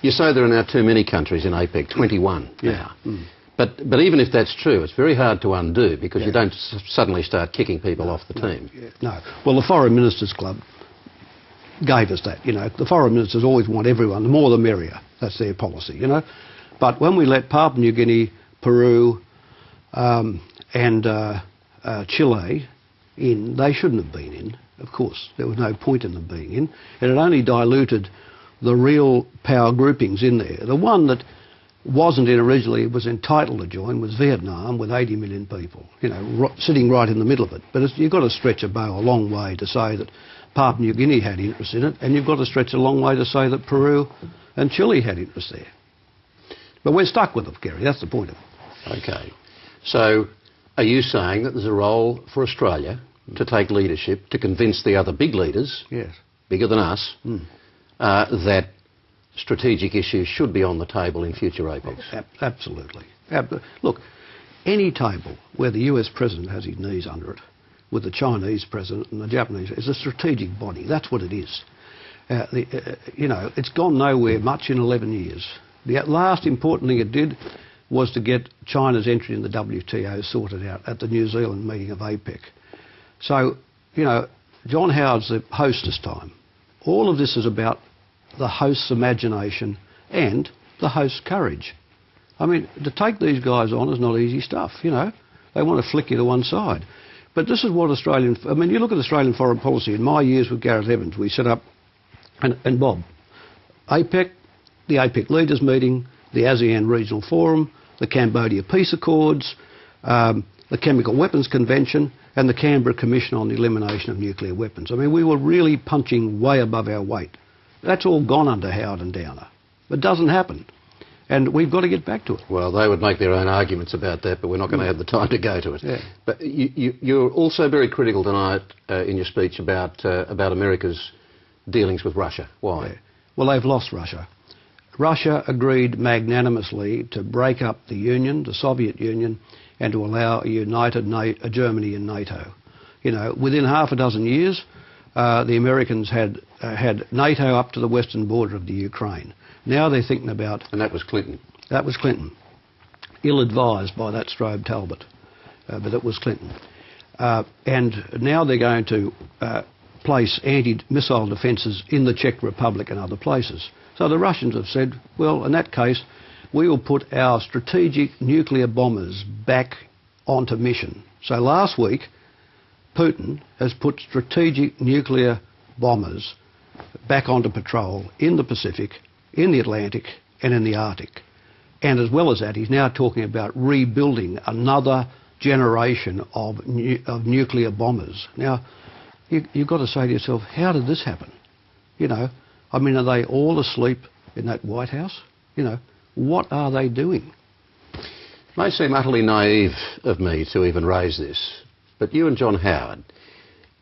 You say there are now too many countries in APEC, 21 now. But even if that's true, it's very hard to undo because you don't suddenly start kicking people off the team. No. Well, the Foreign Ministers Club gave us that, you know. The foreign ministers always want everyone, the more the merrier. That's their policy, you know. But when we let Papua New Guinea, Peru and Chile in, they shouldn't have been in, of course. There was no point in them being in. And it only diluted the real power groupings in there. The one that wasn't in originally, was entitled to join, was Vietnam with 80 million people, you know, sitting right in the middle of it. But you've got to stretch a bow a long way to say that Papua New Guinea had interest in it, and you've got to stretch a long way to say that Peru and Chile had interest there. But we're stuck with them, Kerry, that's the point of it. Okay. So are you saying that there's a role for Australia to take leadership, to convince the other big leaders, bigger than us, that strategic issues should be on the table in future APECs? Absolutely. Look, any table where the US president has his knees under it, with the Chinese president and the Japanese, is a strategic body. That's what it is. You know, it's gone nowhere much in 11 years. The last important thing it did was to get China's entry in the WTO sorted out at the New Zealand meeting of APEC. So, you know, John Howard's the host this time. All of this is about the host's imagination and the host's courage. I mean, to take these guys on is not easy stuff, you know. They want to flick you to one side. But this is what I mean, you look at Australian foreign policy. In my years with Gareth Evans, we set up, and Bob, APEC, the APEC leaders meeting, the ASEAN Regional Forum, the Cambodia Peace Accords, the Chemical Weapons Convention, and the Canberra Commission on the Elimination of Nuclear Weapons. I mean, we were really punching way above our weight. That's all gone under Howard and Downer. It doesn't happen. And we've got to get back to it. Well, they would make their own arguments about that, but we're not going to have the time to go to it. But you're also very critical tonight in your speech about America's dealings with Russia. Why? Well, they've lost Russia. Russia agreed magnanimously to break up the Union, the Soviet Union, and to allow a united Germany and NATO. You know, within half a dozen years, the Americans had NATO up to the western border of the Ukraine. Now they're thinking about... And that was Clinton. That was Clinton. Ill-advised by that Strobe Talbot, but it was Clinton. And now they're going to place anti-missile defences in the Czech Republic and other places. So the Russians have said, well, in that case, we will put our strategic nuclear bombers back onto mission. So last week, Putin has put strategic nuclear bombers back onto patrol in the Pacific, in the Atlantic and in the Arctic. And as well as that, he's now talking about rebuilding another generation of nuclear bombers. Now, you've got to say to yourself, how did this happen? You know, I mean, are they all asleep in that White House? You know, what are they doing? It may seem utterly naive of me to even raise this, but you and John Howard,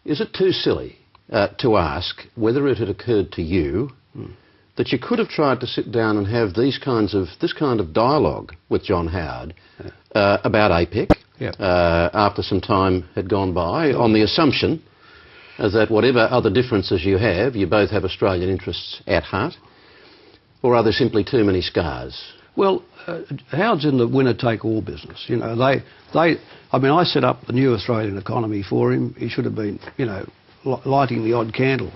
is it too silly to ask whether it had occurred to you that you could have tried to sit down and have this kind of dialogue with John Howard about APEC after some time had gone by, on the assumption that whatever other differences you have, you both have Australian interests at heart? Or are there simply too many scars? Well, Howard's in the winner-take-all business. You know, I mean, I set up the new Australian economy for him. He should have been, you know, lighting the odd candle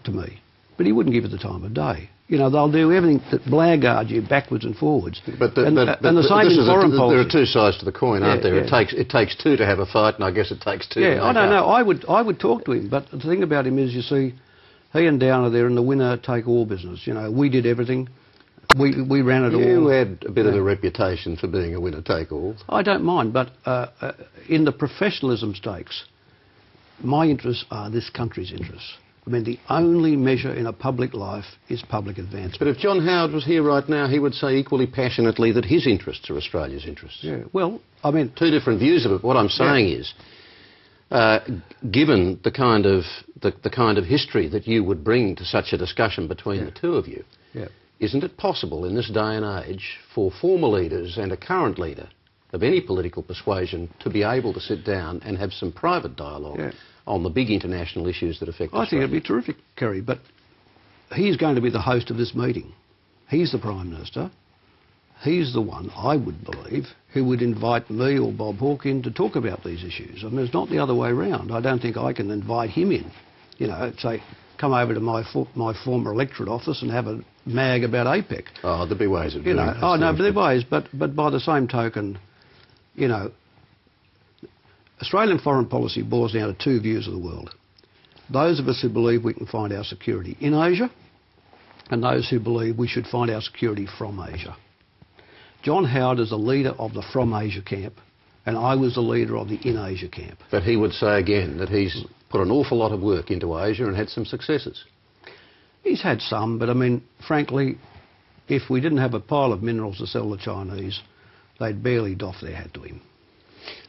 to me. But he wouldn't give it the time of day. You know, they'll do everything that blackguard you backwards and forwards. But the same in foreign policy. There are two sides to the coin, aren't there? It takes two to have a fight, and I guess it takes two to make up. I don't know. I would talk to him, but the thing about him is, you see, he and Downer, they're in the winner-take-all business. You know, we did everything. We ran it all. You had a bit of a reputation for being a winner-take-all. I don't mind, but in the professionalism stakes, my interests are this country's interests. I mean, the only measure in a public life is public advancement. But if John Howard was here right now, he would say equally passionately that his interests are Australia's interests. Yeah, well, I mean... Two different views of it. What I'm saying is, given the kind of history that you would bring to such a discussion between the two of you, isn't it possible in this day and age for former leaders and a current leader of any political persuasion to be able to sit down and have some private dialogue on the big international issues that affect Australia? I think it'd be terrific, Kerry, but he's going to be the host of this meeting. He's the Prime Minister. He's the one, I would believe, who would invite me or Bob Hawke in to talk about these issues. I mean, it's not the other way around. I don't think I can invite him in, say, come over to my former electorate office and have a mag about APEC. Oh, there'd be ways of doing that. Oh, no, but there are ways. But by the same token, Australian foreign policy boils down to two views of the world. Those of us who believe we can find our security in Asia, and those who believe we should find our security from Asia. John Howard is the leader of the From Asia camp, and I was the leader of the In Asia camp. But he would say again that he's put an awful lot of work into Asia and had some successes. He's had some, but I mean, frankly, if we didn't have a pile of minerals to sell the Chinese, they'd barely doff their hat to him.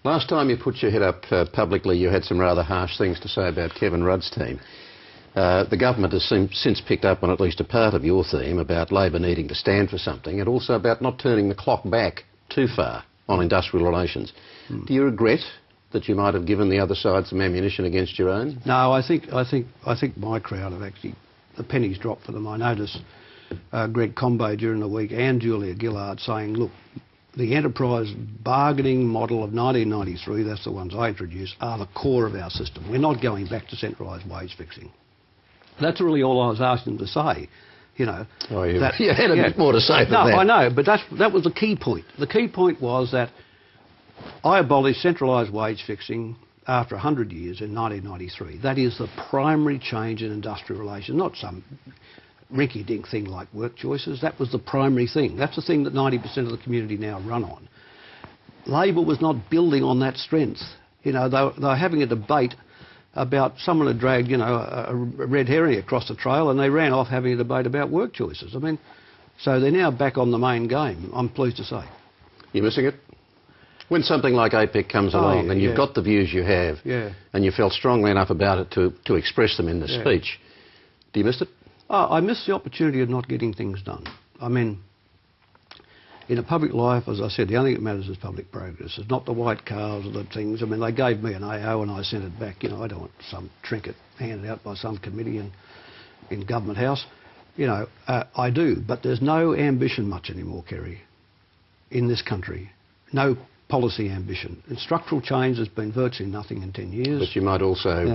Last time you put your head up publicly, you had some rather harsh things to say about Kevin Rudd's team. The government has since picked up on at least a part of your theme about Labor needing to stand for something, and also about not turning the clock back too far on industrial relations. Do you regret that you might have given the other side some ammunition against your own? No, I think my crowd have actually, the pennies dropped for them. I noticed Greg Combay during the week and Julia Gillard saying, look, the enterprise bargaining model of 1993, that's the ones I introduced, are the core of our system. We're not going back to centralised wage fixing. That's really all I was asking them to say, Oh, you had a bit more to say than that. No, I know, but that was the key point. The key point was that I abolished centralised wage fixing after 100 years in 1993. That is the primary change in industrial relations, not some rinky-dink thing like work choices. That was the primary thing. That's the thing that 90% of the community now run on. Labor was not building on that strength. They were having a debate about someone had dragged, a red herring across the trail, and they ran off having a debate about work choices. I mean, so they're now back on the main game, I'm pleased to say. You're missing it? When something like APEC comes along and you've got the views you have, and you felt strongly enough about it to express them in the speech, do you miss it? Oh, I miss the opportunity of not getting things done. I mean, in a public life, as I said, the only thing that matters is public progress. It's not the white cars or the things. I mean, they gave me an AO and I sent it back. I don't want some trinket handed out by some committee in Government House. I do, but there's no ambition much anymore, Kerry, in this country. No policy ambition. And structural change has been virtually nothing in 10 years. But you might also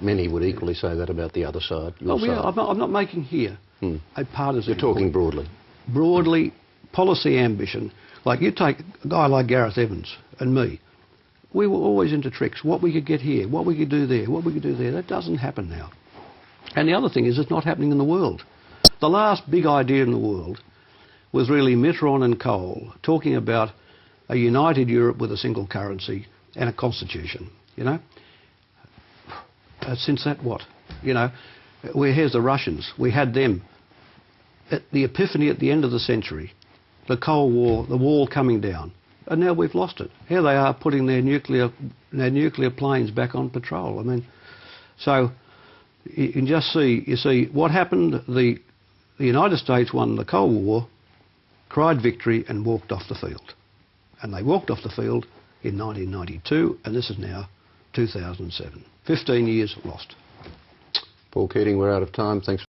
many would equally say that about the other side. I'm not making here a partisan. You're talking broadly. Broadly, policy ambition. Like you take a guy like Gareth Evans and me. We were always into tricks. What we could get here, what we could do there, what we could do there. That doesn't happen now. And the other thing is it's not happening in the world. The last big idea in the world was really Mitterrand and Kohl talking about a united Europe with a single currency and a constitution, Since that, what? Here's the Russians. We had them at the epiphany at the end of the century, the Cold War, the wall coming down, and now we've lost it. Here they are putting their nuclear planes back on patrol. I mean, so you can just see what happened. The United States won the Cold War, cried victory and walked off the field. And they walked off the field in 1992, and this is now 2007. 15 years lost. Paul Keating, we're out of time. Thanks.